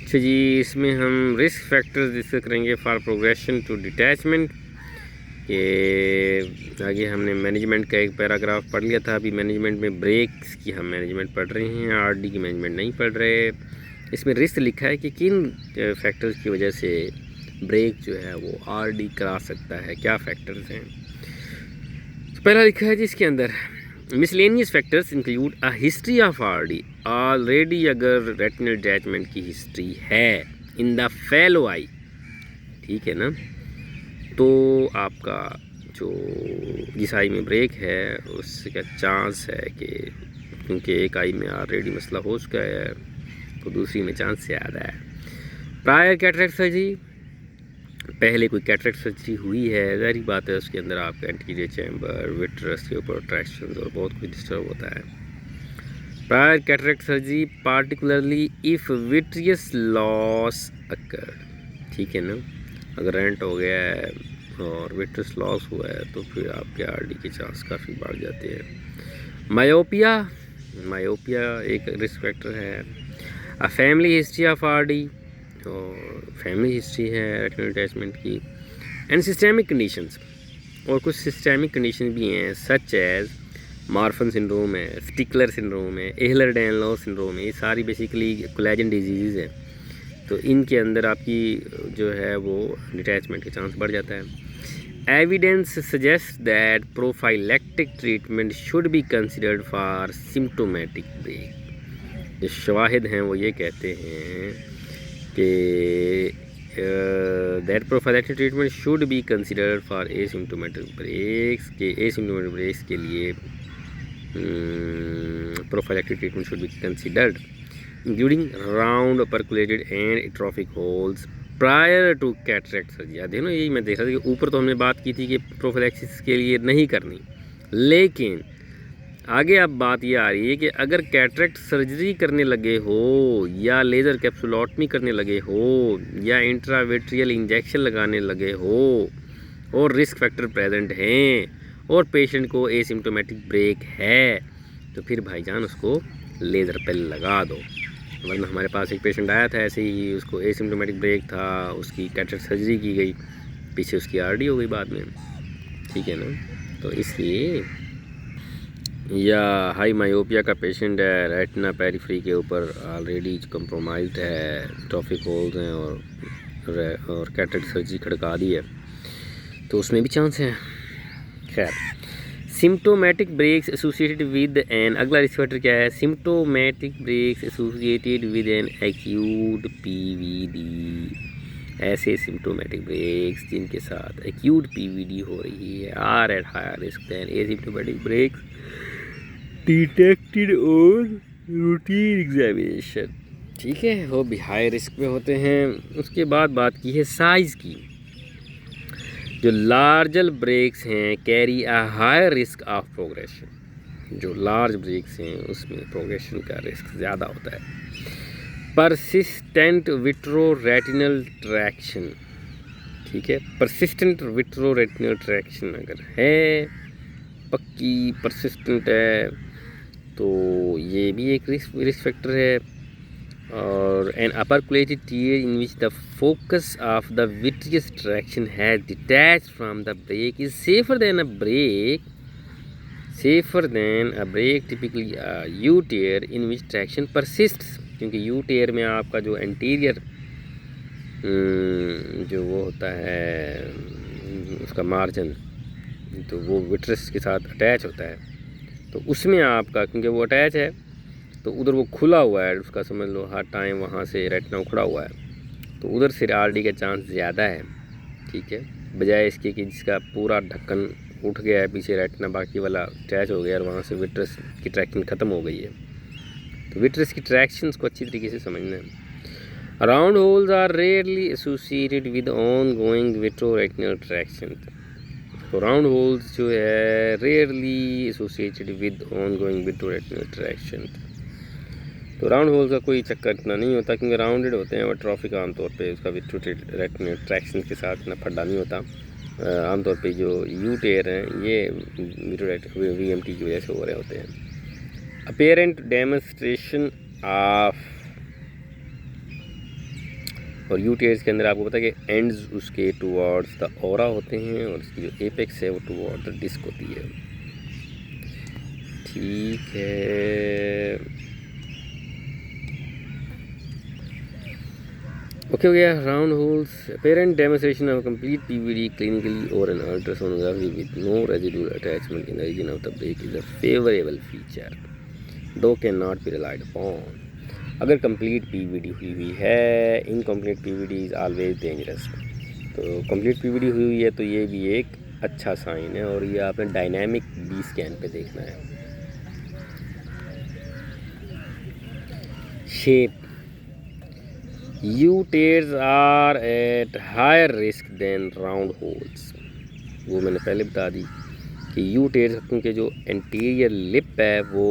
अच्छा जी, इसमें हम रिस्क फैक्टर्स डिस्कस करेंगे फॉर प्रोग्रेशन टू डिटैचमेंट। के आगे हमने मैनेजमेंट का एक पैराग्राफ पढ़ लिया था। अभी मैनेजमेंट में ब्रेक्स की हम मैनेजमेंट पढ़ रहे हैं, आरडी की मैनेजमेंट नहीं पढ़ रहे। इसमें रिस्क लिखा है कि किन फैक्टर्स की वजह से ब्रेक जो है वो आरडी करा सकता है, क्या फैक्टर्स हैं। तो पहला लिखा है जी इसके अंदर, miscellaneous factors include a history of RD. Already अगर रेटिनल डिटैचमेंट की हिस्ट्री है इन द फेलो आई, ठीक है ना, तो आपका जो जिस आई में ब्रेक है उसका चांस है कि, क्योंकि एक आई में ऑलरेडी मसला हो चुका है तो दूसरी में चांस ज़्यादा है। प्रायर कैटरेक्ट सर्जरी, पहले कोई कैटरेक्ट सर्जरी हुई है, ज़ाहिर बात है उसके अंदर आपका एंटीरियर चैम्बर, विट्रस के ऊपर ट्रैक्शन और बहुत कुछ डिस्टर्ब होता है। Prior cataract surgery particularly if vitreous loss occur, ठीक है ना, अगर रेंट हो गया है और विट्रस लॉस हुआ है तो फिर आपके आरडी के चांस काफ़ी बढ़ जाते हैं। मायोपिया एक रिस्क फैक्टर है। A family history of RD, और फैमिली हिस्ट्री है रेटिनल डिटैचमेंट की। एंड सिस्टेमिक कंडीशंस, और कुछ सिस्टेमिक कंडीशन भी हैं सच एज मार्फन सिंड्रोम है, स्टिकलर सिंड्रोम है, एहलर-डैनियल्स सिंड्रोम है। ये सारी बेसिकली कोलेजन डिजीज़ है, तो इनके अंदर आपकी जो है वो डिटैचमेंट के चांस बढ़ जाता है। Evidence suggest that prophylactic treatment should be considered for symptomatic breaks. जो शवाहिद हैं वो ये कहते हैं कि that prophylactic treatment should be considered for asymptomatic breaks, के एसिम्टोमेटिक ब्रेक्स के लिए prophylactic treatment should be considered including round percolated and atrophic holes prior to cataract surgery. देखो ना, यही मैं देख रहा था कि ऊपर तो हमने बात की थी कि प्रोफिलैक्सिस के लिए नहीं करनी, लेकिन आगे अब बात ये आ रही है कि अगर कैटरेक्ट सर्जरी करने लगे हो या लेज़र कैप्सुलोटमी करने लगे हो या इंट्राविट्रियल इंजेक्शन लगाने लगे हो और रिस्क फैक्टर प्रेजेंट हैं और पेशेंट को एसिम्टोमेटिक ब्रेक है, तो फिर भाईजान उसको लेज़र पे लगा दो। वरना हमारे पास एक पेशेंट आया था ऐसे ही, उसको एसिम्टोमेटिक ब्रेक था, उसकी कैटरेक्ट सर्जरी की गई, पीछे उसकी आरडी हो गई बाद में, ठीक है ना। तो इसलिए, या हाई मायोपिया का पेशेंट है, रेटिना पेरिफेरी के ऊपर ऑलरेडी कंप्रोमाइज्ड है, ट्रॉफिक होल्स हैं और कैटरेक्ट सर्जरी खड़का दी है, तो उसमें भी चांस है। खैर, symptomatic breaks associated with an, अगला रिस्क फैक्टर क्या है, symptomatic breaks associated with an acute PVD. ऐसे सिम्टोमेटिक ब्रेक्स जिनके साथ एक्यूट पीवीडी हो रही है are at higher risk than asymptomatic breaks detected on routine examination, ठीक है, वो भी हाई रिस्क में होते हैं। उसके बाद बात की है साइज़ की। जो लार्जर ब्रेक्स हैं carry a higher risk of progression, जो लार्ज ब्रेक्स हैं उसमें प्रोग्रेशन का रिस्क ज़्यादा होता है। परसिस्टेंट विट्रोरेटिनल ट्रैक्शन, ठीक है, परसिस्टेंट विट्रोरेटिनल ट्रैक्शन अगर है, पक्की परसिस्टेंट है, तो ये भी एक रिस्क फैक्टर है। और an upperculated tear in which the focus of the vitreous traction has detached from the brake is safer than a brake typically a U tear in which traction persists, क्योंकि U tear में आपका जो anterior जो वो होता है उसका margin, तो वो विट्रस के साथ अटैच होता है, तो उसमें आपका, क्योंकि वो अटैच है तो उधर वो खुला हुआ है, उसका समझ लो हर टाइम वहाँ से रेटिना उखड़ा हुआ है, तो उधर से आरडी का चांस ज़्यादा है, ठीक है, बजाय इसके कि जिसका पूरा ढक्कन उठ गया है पीछे, रेटिना बाकी वाला अटैच हो गया और वहाँ से विट्रस की ट्रैक्शन ख़त्म हो गई है। तो विट्रस की ट्रैक्शंस को अच्छी तरीके से समझना है। Round holes are rarely associated with ongoing vitreoretinal traction. तो राउंड होल्स जो है rarely associated with ongoing vitreoretinal traction. तो राउंड होल का कोई चक्कर इतना नहीं होता, क्योंकि राउंडेड होते हैं और ट्रॉफिक आमतौर पे उसका विट्रोरेटिनल ट्रैक्शन के साथ इतना फड्डा नहीं होता। आमतौर पे जो यू टेयर हैं ये वीएमटी की वजह से हो रहे होते हैं। अपेरेंट डेमोन्स्ट्रेशन ऑफ और यू टेयर्स के अंदर आपको पता है कि एंड्स उसके टुवर्ड्स द ऑरा होते हैं और उसकी जो एपेक्स है वो टुवर्ड द डिस्क होती है। ठीक है, ओके हो गया। Round holes, apparent demonstration of complete PVD clinically और an ultrasonography with no residual attachment in the region of the break is a favourable feature though can not be relied upon. अगर complete PVD हुई है, incomplete PVD is always dangerous. तो complete PVD हुई है तो ये भी एक अच्छा साइन है और ये आपने डायनामिक बी स्कैन पे देखना है। Shape, U tears are at higher risk than round holes. वो मैंने पहले बता दी कि यू टेयर्स क्योंकि जो एंटीरियर लिप है वो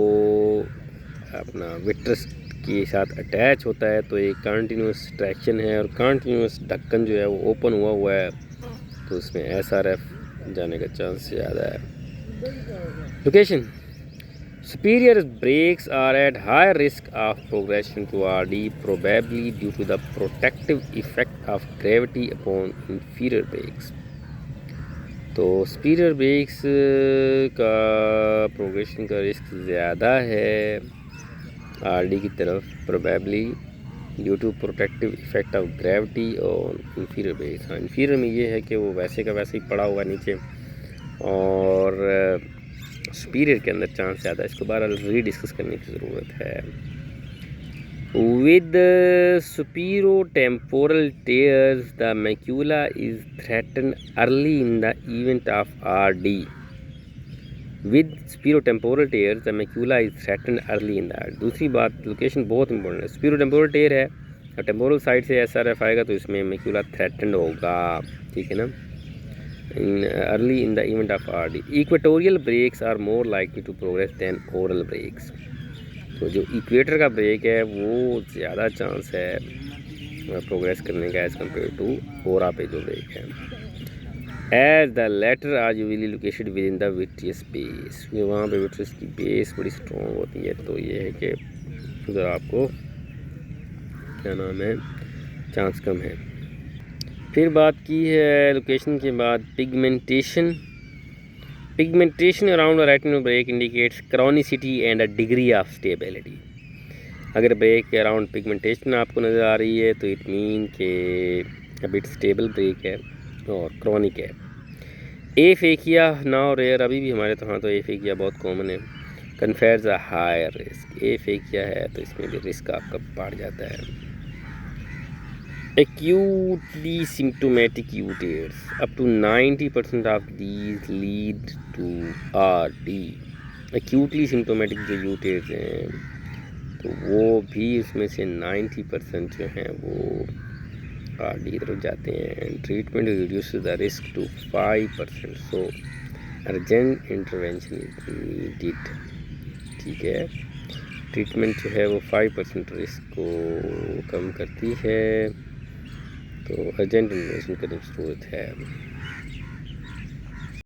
अपना विट्रस के साथ अटैच होता है तो एक कंटिन्यूस ट्रैक्शन है और कंटिन्यूस ढक्कन जो है वो ओपन हुआ है तो उसमें SRF जाने का चांस ज़्यादा है। Location, superior brakes are at higher risk of progression to RD probably due to the protective effect of gravity upon inferior brakes। तो superior brakes का प्रोग्रेशन का रिस्क ज़्यादा है RD की तरफ, probably due to protective effect of gravity और inferior brakes। हाँ, inferior में ये है कि वो वैसे का वैसे ही पड़ा हुआ नीचे और सुपीरियर के अंदर चांस ज़्यादा है। इसको बार रीडिस्कस करने की ज़रूरत है। With superotemporal tears the macula is threaten early in the event of RD। With superotemporal tears the macula is threaten early in the RD। दूसरी बात, लोकेशन बहुत इंपॉर्टेंट है। सुपीरोटेम्पोरल टेयर है और टेम्पोरल साइड से SRF आएगा तो इसमें मैक्यूला थ्रेटन होगा, ठीक है ना, early in the event of RD। Equatorial breaks are more likely to progress than oral breaks. तो जो इक्वेटर का ब्रेक है वो ज़्यादा चांस है प्रोग्रेस करने का एज़ कम्पेयर टू ओरा पे जो ब्रेक है। As the latter are usually located within the vitreous base. वहाँ पे विट्रियस की बेस बड़ी स्ट्रॉन्ग होती है तो ये है कि उधर आपको क्या नाम है चांस कम है। फिर बात की है लोकेशन के बाद pigmentation. Pigmentation around retinal break indicates chronicity and a degree of stability. अगर ब्रेक के अराउंड पिगमेंटेशन आपको नज़र आ रही है तो इट मीन के अभी स्टेबल ब्रेक है और क्रॉनिक है। एफेकिया नाउ रेयर, अभी भी हमारे यहाँ तो एफेकिया बहुत कॉमन है। कन्फेयर्स अ हायर रिस्क, एफेकिया है तो इसमें भी रिस्क आपका बढ़ जाता है। Acutely symptomatic U tears, up to 90% of these lead to RD। Acutely symptomatic जो U tears हैं तो वो भी उसमें से 90% जो हैं वो RD की तरफ जाते हैं। Treatment reduces the risk to 5%, so urgent intervention is needed। ठीक है, ट्रीटमेंट जो है वो 5% रिस्क को कम करती है तो अर्जेंट इन्वेस्टमेंट करने की ज़रूरत है।